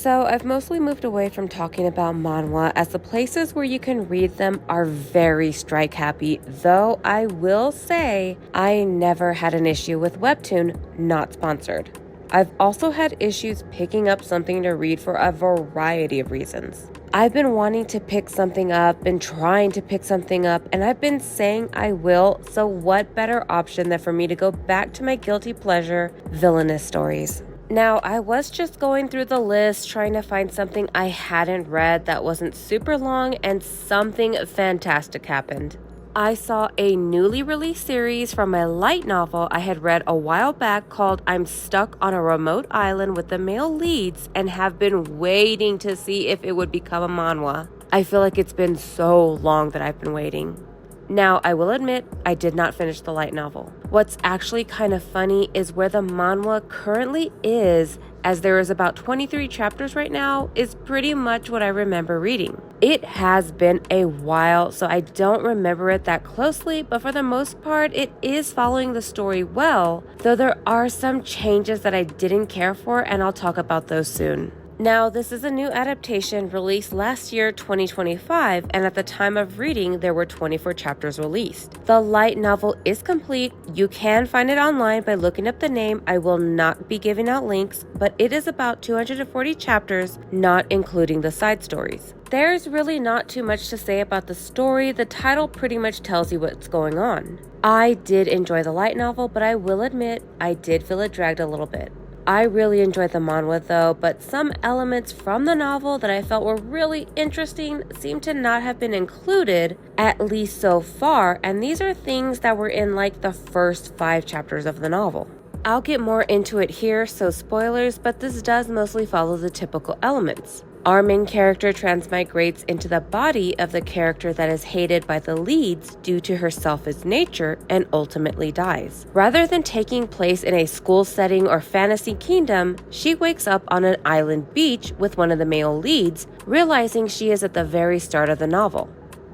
So I've mostly moved away from talking about manhwa as the places where you can read them are very strike happy, though I will say I never had an issue with webtoon, not sponsored. I've also had issues picking up something to read for a variety of reasons. I've been wanting to pick something up and trying to pick something up, and I've been saying I will, so what better option than for me to go back to my guilty pleasure, villainess stories. Now, I was just going through the list trying to find something I hadn't read that wasn't super long, and something fantastic happened. I saw a newly released series from a light novel I had read a while back called I'm Stuck on a Remote Island with the Male Leads and have been waiting to see if it would become a manhwa. I feel like it's been so long that I've been waiting. Now, I will admit, I did not finish the light novel. What's actually kind of funny is where the manhwa currently is, as there is about 23 chapters right now, is pretty much what I remember reading. It has been a while, so I don't remember it that closely, but for the most part, it is following the story well, though there are some changes that I didn't care for, and I'll talk about those soon. Now, this is a new adaptation released last year, 2025, and at the time of reading, there were 24 chapters released. The light novel is complete. You can find it online by looking up the name. I will not be giving out links, but it is about 240 chapters, not including the side stories. There's really not too much to say about the story. The title pretty much tells you what's going on. I did enjoy the light novel, but I will admit, I did feel it dragged a little bit. I really enjoyed the manhwa though, but some elements from the novel that I felt were really interesting seem to not have been included, at least so far, and these are things that were in like the first 5 chapters of the novel. I'll get more into it here, so spoilers, but this does mostly follow the typical elements. Our main character transmigrates into the body of the character that is hated by the leads due to her selfish nature and ultimately dies. Rather than taking place in a school setting or fantasy kingdom, she wakes up on an island beach with one of the male leads, realizing she is at the very start of the novel.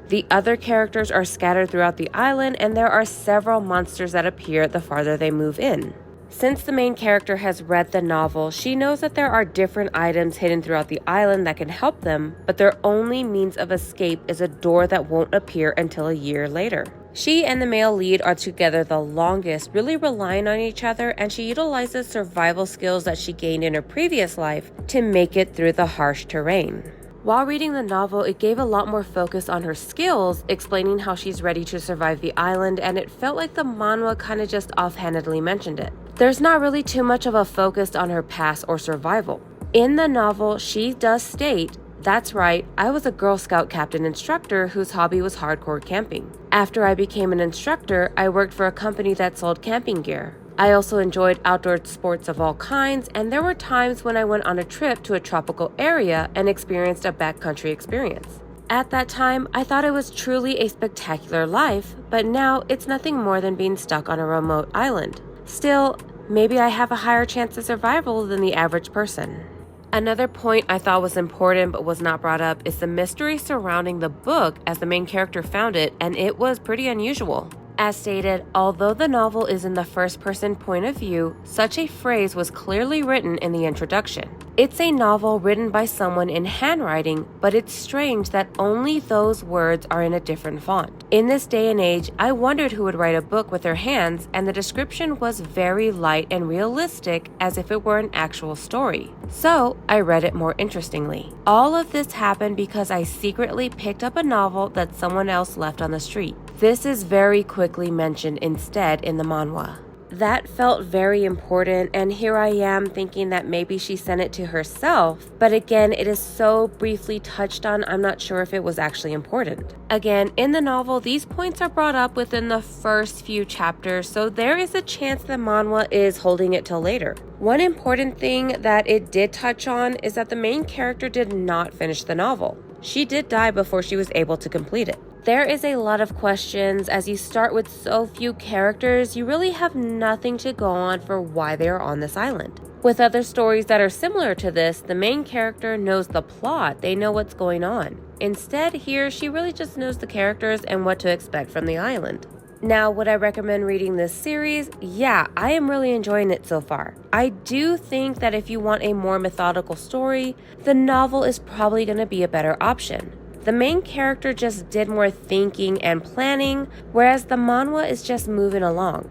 The other characters are scattered throughout the island, and there are several monsters that appear the farther they move in. Since the main character has read the novel, she knows that there are different items hidden throughout the island that can help them, but their only means of escape is a door that won't appear until a year later. She and the male lead are together the longest, really relying on each other, and she utilizes survival skills that she gained in her previous life to make it through the harsh terrain. While reading the novel, it gave a lot more focus on her skills, explaining how she's ready to survive the island, and it felt like the manhwa kind of just offhandedly mentioned it. There's not really too much of a focus on her past or survival. In the novel, she does state, "That's right, I was a Girl Scout captain instructor whose hobby was hardcore camping. After I became an instructor, I worked for a company that sold camping gear. I also enjoyed outdoor sports of all kinds, and there were times when I went on a trip to a tropical area and experienced a backcountry experience. At that time, I thought it was truly a spectacular life, but now it's nothing more than being stuck on a remote island. Still, maybe I have a higher chance of survival than the average person." Another point I thought was important but was not brought up is the mystery surrounding the book as the main character found it, and it was pretty unusual. As stated, although the novel is in the first-person point of view, such a phrase was clearly written in the introduction. It's a novel written by someone in handwriting, but it's strange that only those words are in a different font. In this day and age, I wondered who would write a book with their hands, and the description was very light and realistic as if it were an actual story. So, I read it more interestingly. All of this happened because I secretly picked up a novel that someone else left on the street. This is very quickly mentioned instead in the manhwa. That felt very important, and here I am thinking that maybe she sent it to herself, but again, it is so briefly touched on, I'm not sure if it was actually important. Again, in the novel, these points are brought up within the first few chapters, so there is a chance the manhwa is holding it till later. One important thing that it did touch on is that the main character did not finish the novel. She did die before she was able to complete it. There is a lot of questions. As you start with so few characters, you really have nothing to go on for why they are on this island. With other stories that are similar to this, the main character knows the plot, they know what's going on. Instead, here, she really just knows the characters and what to expect from the island. Now, would I recommend reading this series? Yeah, I am really enjoying it so far. I do think that if you want a more methodical story, the novel is probably going to be a better option. The main character just did more thinking and planning, whereas the manhwa is just moving along.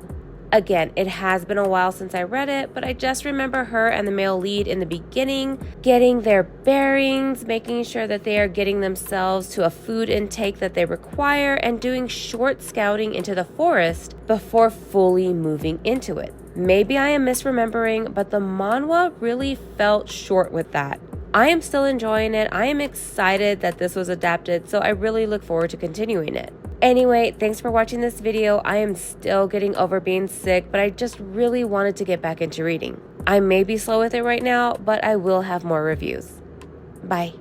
Again, it has been a while since I read it, but I just remember her and the male lead in the beginning getting their bearings, making sure that they are getting themselves to a food intake that they require, and doing short scouting into the forest before fully moving into it. Maybe I am misremembering, but the manhwa really felt short with that. I am still enjoying it. I am excited that this was adapted, so I really look forward to continuing it. Anyway, thanks for watching this video. I am still getting over being sick, but I just really wanted to get back into reading. I may be slow with it right now, but I will have more reviews. Bye.